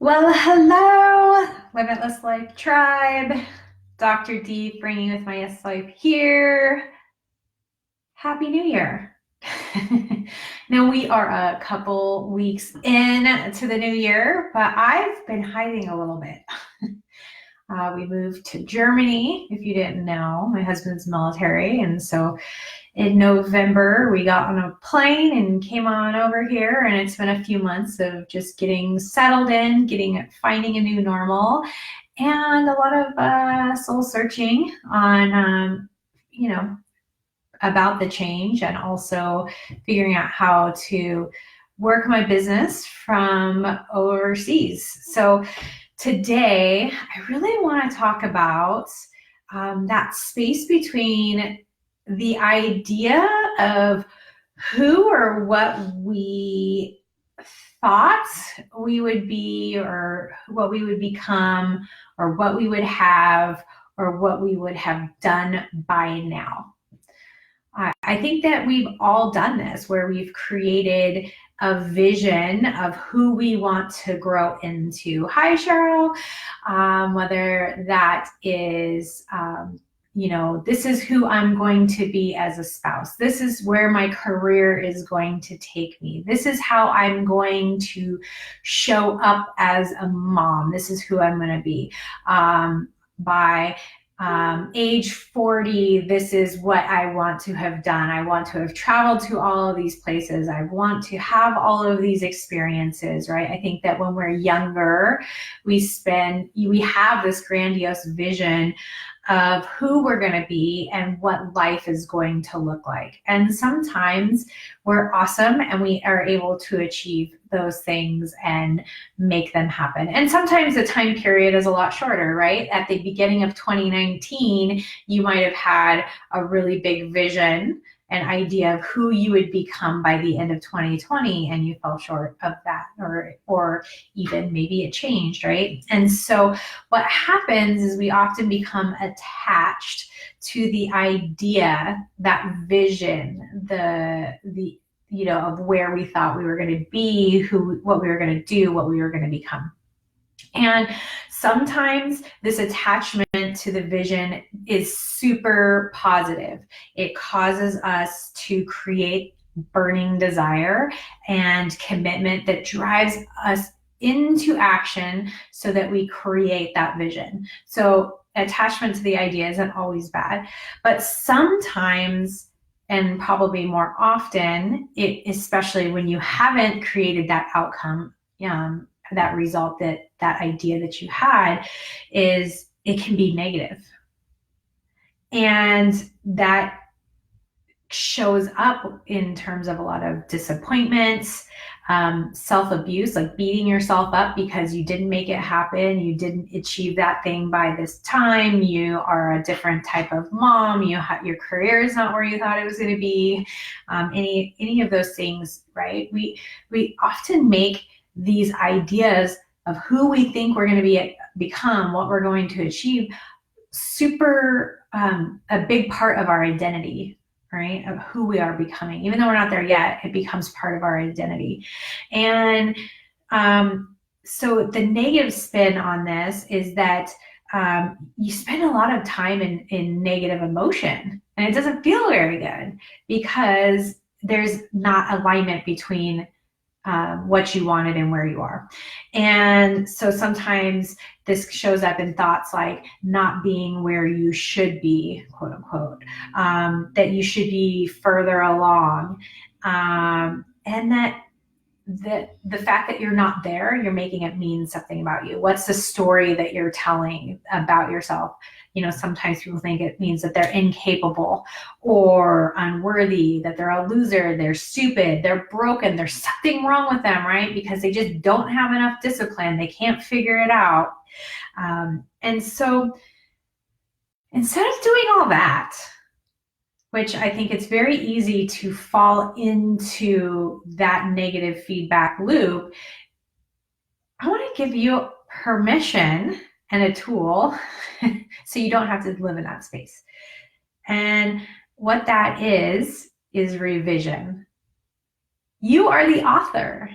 Well, hello, Limitless Life Tribe. Dr. D bringing with my Yes Life here. Happy New Year. Now we are a couple weeks in to the new year, but I've been hiding a little bit. We moved to Germany, if you didn't know. My husband's military, and so in November, we got on a plane and came on over here, and it's been a few months of just getting settled in, finding a new normal, and a lot of soul searching on, about the change, and also figuring out how to work my business from overseas. So today, I really want to talk about that space between the idea of who or what we thought we would be, or what we would become, or what we would have, or what we would have done by now. I think that we've all done this, where we've created a vision of who we want to grow into. Hi, Cheryl. Whether that is, this is who I'm going to be as a spouse. This is where my career is going to take me. This is how I'm going to show up as a mom. This is who I'm going to be. By age 40, this is what I want to have done. I want to have traveled to all of these places. I want to have all of these experiences, right? I think that when we're younger, we have this grandiose vision of who we're going to be and what life is going to look like. And sometimes we're awesome and we are able to achieve those things and make them happen. And sometimes the time period is a lot shorter, right? At the beginning of 2019, you might have had a really big vision, an idea of who you would become by the end of 2020, and you fell short of that, or even maybe it changed, right? And so what happens is we often become attached to the idea, that vision, of where we thought we were going to be, what we were going to do, what we were going to become. And sometimes this attachment to the vision is super positive. It causes us to create burning desire and commitment that drives us into action so that we create that vision. So attachment to the idea isn't always bad, but sometimes, and probably more often, especially when you haven't created that outcome, that result, that idea that you had, is it can be negative. And that shows up in terms of a lot of disappointments, self-abuse, like beating yourself up because you didn't make it happen, you didn't achieve that thing by this time, you are a different type of mom, your career is not where you thought it was going to be, any of those things, right? We often make these ideas of who we think we're going to become, what we're going to achieve, super a big part of our identity, right? Of who we are becoming. Even though we're not there yet, it becomes part of our identity. And so the negative spin on this is that you spend a lot of time in negative emotion, and it doesn't feel very good because there's not alignment between what you wanted and where you are. And so sometimes this shows up in thoughts like not being where you should be, quote unquote, that you should be further along, and that the fact that you're not there, you're making it mean something about you. What's the story that you're telling about yourself? Sometimes people think it means that they're incapable or unworthy, that they're a loser, they're stupid, they're broken, there's something wrong with them, right? Because they just don't have enough discipline, they can't figure it out. And so instead of doing all that, which I think it's very easy to fall into that negative feedback loop, I want to give you permission and a tool so you don't have to live in that space. And what that is revision. You are the author.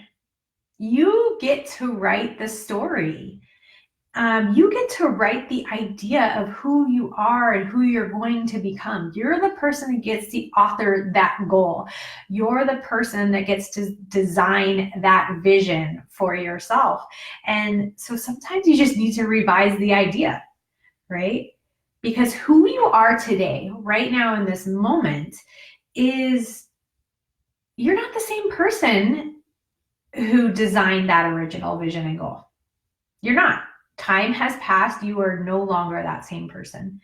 You get to write the story. You get to write the idea of who you are and who you're going to become. You're the person that gets to author that goal. You're the person that gets to design that vision for yourself. And so sometimes you just need to revise the idea, right? Because who you are today, right now in this moment, is you're not the same person who designed that original vision and goal. You're not. Time has passed. You are no longer that same person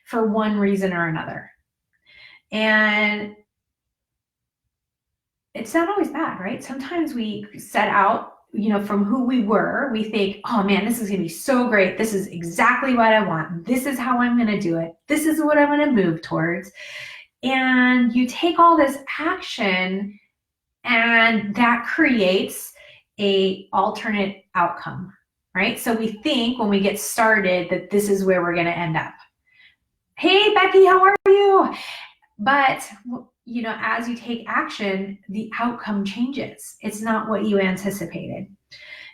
for one reason or another. And it's not always bad, right? Sometimes we set out, from who we were. We think, oh man, this is going to be so great. This is exactly what I want. This is how I'm going to do it. This is what I'm going to move towards. And you take all this action, and that creates a alternate outcome, right? So we think when we get started that this is where we're going to end up. Hey, Becky, how are you? But, as you take action, the outcome changes. It's not what you anticipated.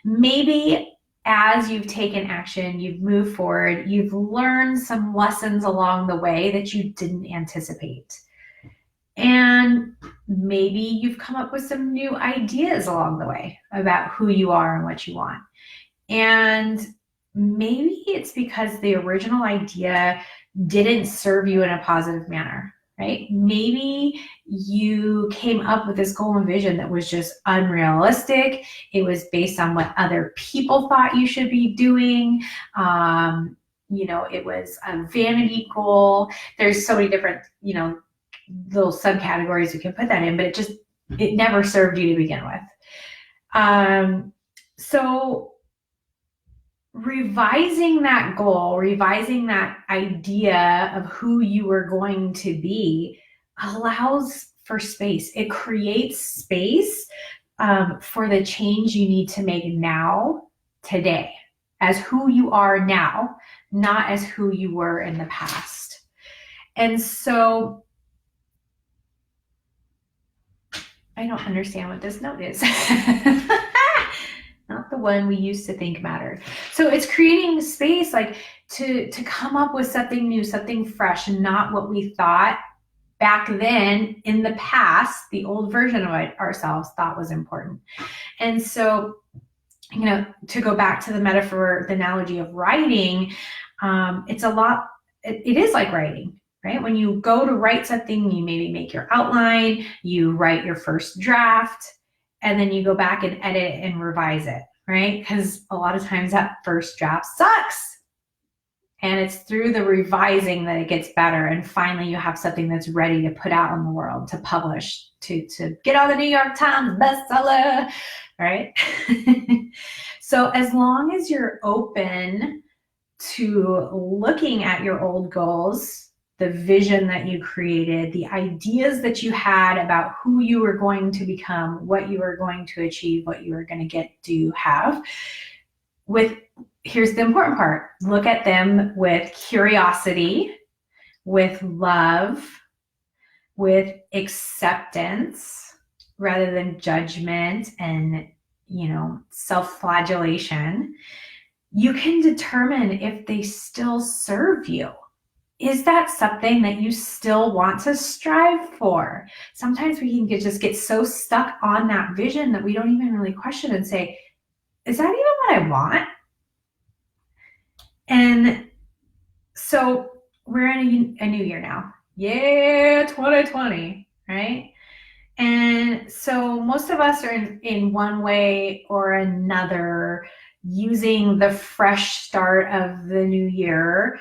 Maybe as you've taken action, you've moved forward, you've learned some lessons along the way that you didn't anticipate. And maybe you've come up with some new ideas along the way about who you are and what you want. And maybe it's because the original idea didn't serve you in a positive manner, right? Maybe you came up with this goal and vision that was just unrealistic. It was based on what other people thought you should be doing. It was a vanity goal. There's so many different, little subcategories you can put that in, but it never served you to begin with. So revising that goal, revising that idea of who you were going to be allows for space. It creates space for the change you need to make now, today, as who you are now, not as who you were in the past. And so I don't understand what this note is. Not the one we used to think mattered. So it's creating space, like to come up with something new, something fresh, and not what we thought back then in the past, the old version of ourselves thought was important. And so, to go back to the metaphor, the analogy of writing, it is like writing. Right? When you go to write something, you maybe make your outline, you write your first draft, and then you go back and edit and revise it, right? Because a lot of times that first draft sucks. And it's through the revising that it gets better. And finally you have something that's ready to put out in the world, to publish, to get on the New York Times bestseller, right? So as long as you're open to looking at your old goals, the vision that you created, the ideas that you had about who you were going to become, what you were going to achieve, what you were going to have, here's the important part, look at them with curiosity, with love, with acceptance, rather than judgment and, self-flagellation. You can determine if they still serve you. Is that something that you still want to strive for? Sometimes we can just get so stuck on that vision that we don't even really question and say, is that even what I want? And so we're in a new year now. Yeah, 2020, right? And so most of us are in one way or another using the fresh start of the new year,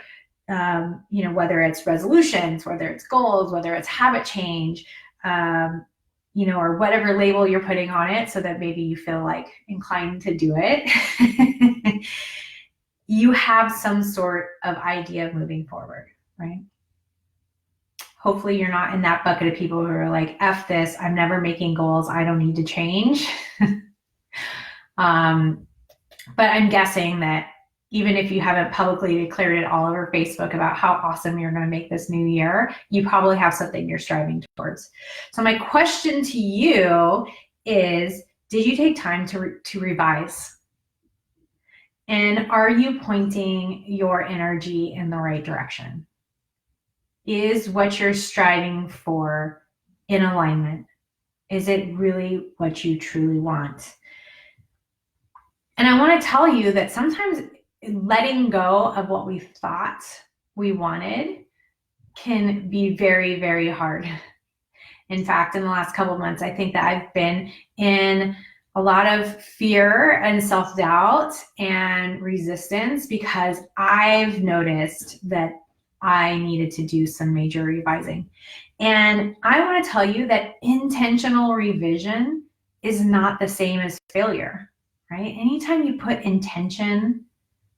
whether it's resolutions, whether it's goals, whether it's habit change, or whatever label you're putting on it so that maybe you feel like inclined to do it. You have some sort of idea of moving forward, right? Hopefully you're not in that bucket of people who are like, F this, I'm never making goals, I don't need to change. But I'm guessing that even if you haven't publicly declared it all over Facebook about how awesome you're going to make this new year, you probably have something you're striving towards. So my question to you is, Did you take time to revise? And are you pointing your energy in the right direction? Is what you're striving for in alignment? Is it really what you truly want? And I want to tell you that sometimes letting go of what we thought we wanted can be very, very hard. In fact, in the last couple of months, I think that I've been in a lot of fear and self-doubt and resistance because I've noticed that I needed to do some major revising. And I want to tell you that intentional revision is not the same as failure, right? Anytime you put intention,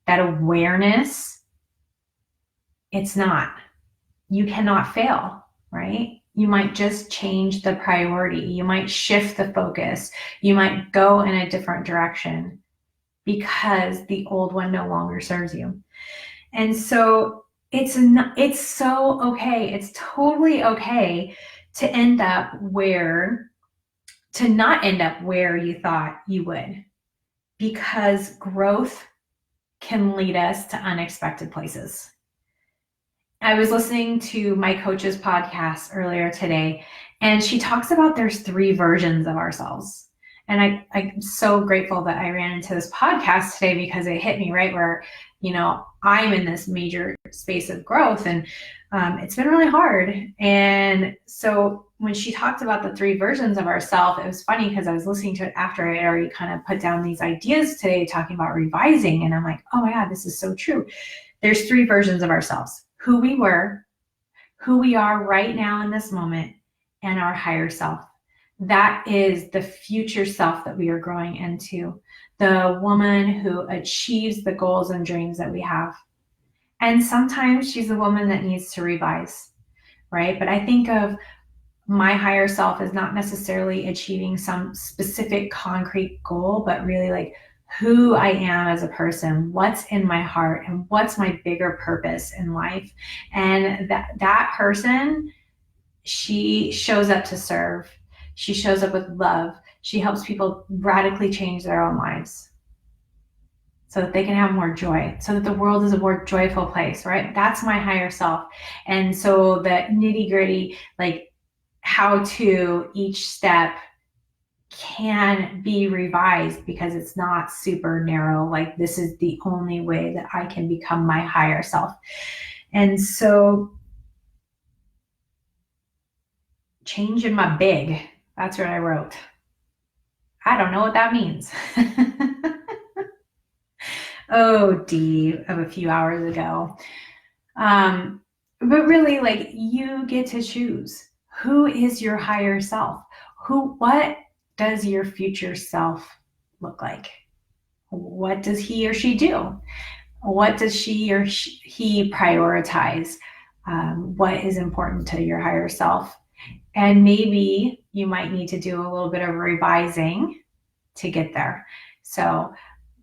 that awareness, it's not. You cannot fail, right? You might just change the priority. You might shift the focus. You might go in a different direction because the old one no longer serves you. And so it's so okay. It's totally okay to not end up where you thought you would, because growth can lead us to unexpected places. I was listening to my coach's podcast earlier today, and she talks about there's 3 versions of ourselves. And I'm so grateful that I ran into this podcast today because it hit me right where, I'm in this major space of growth, and it's been really hard. And so when she talked about the 3 versions of ourselves, it was funny because I was listening to it after I had already kind of put down these ideas today talking about revising. And I'm like, oh my God, this is so true. There's 3 versions of ourselves: who we were, who we are right now in this moment, and our higher self. That is the future self that we are growing into, the woman who achieves the goals and dreams that we have. And sometimes she's a woman that needs to revise, right? But I think of my higher self as not necessarily achieving some specific concrete goal, but really like who I am as a person, what's in my heart, and what's my bigger purpose in life. And that person, she shows up to serve. She shows up with love. She helps people radically change their own lives so that they can have more joy, so that the world is a more joyful place, right? That's my higher self. And so the nitty gritty, like how to each step can be revised because it's not super narrow. Like, this is the only way that I can become my higher self. And so change in my big, that's what I wrote. I don't know what that means. Oh, Dee, of a few hours ago. But really, like, you get to choose. Who is your higher self? What does your future self look like? What does he or she do? What does she or he prioritize? What is important to your higher self? And maybe you might need to do a little bit of revising to get there. So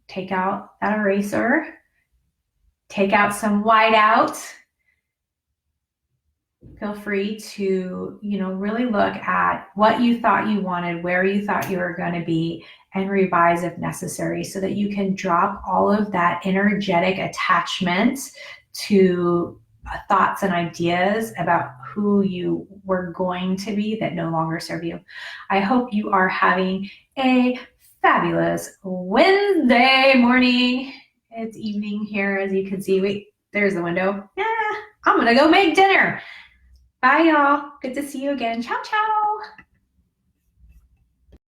take out that eraser, take out some whiteout. Feel free to, really look at what you thought you wanted, where you thought you were going to be, and revise if necessary so that you can drop all of that energetic attachment to thoughts and ideas about who you were going to be that no longer serve you. I hope you are having a fabulous Wednesday morning. It's evening here, as you can see. Wait, there's the window. Yeah, I'm going to go make dinner. Bye, y'all. Good to see you again. Ciao, ciao.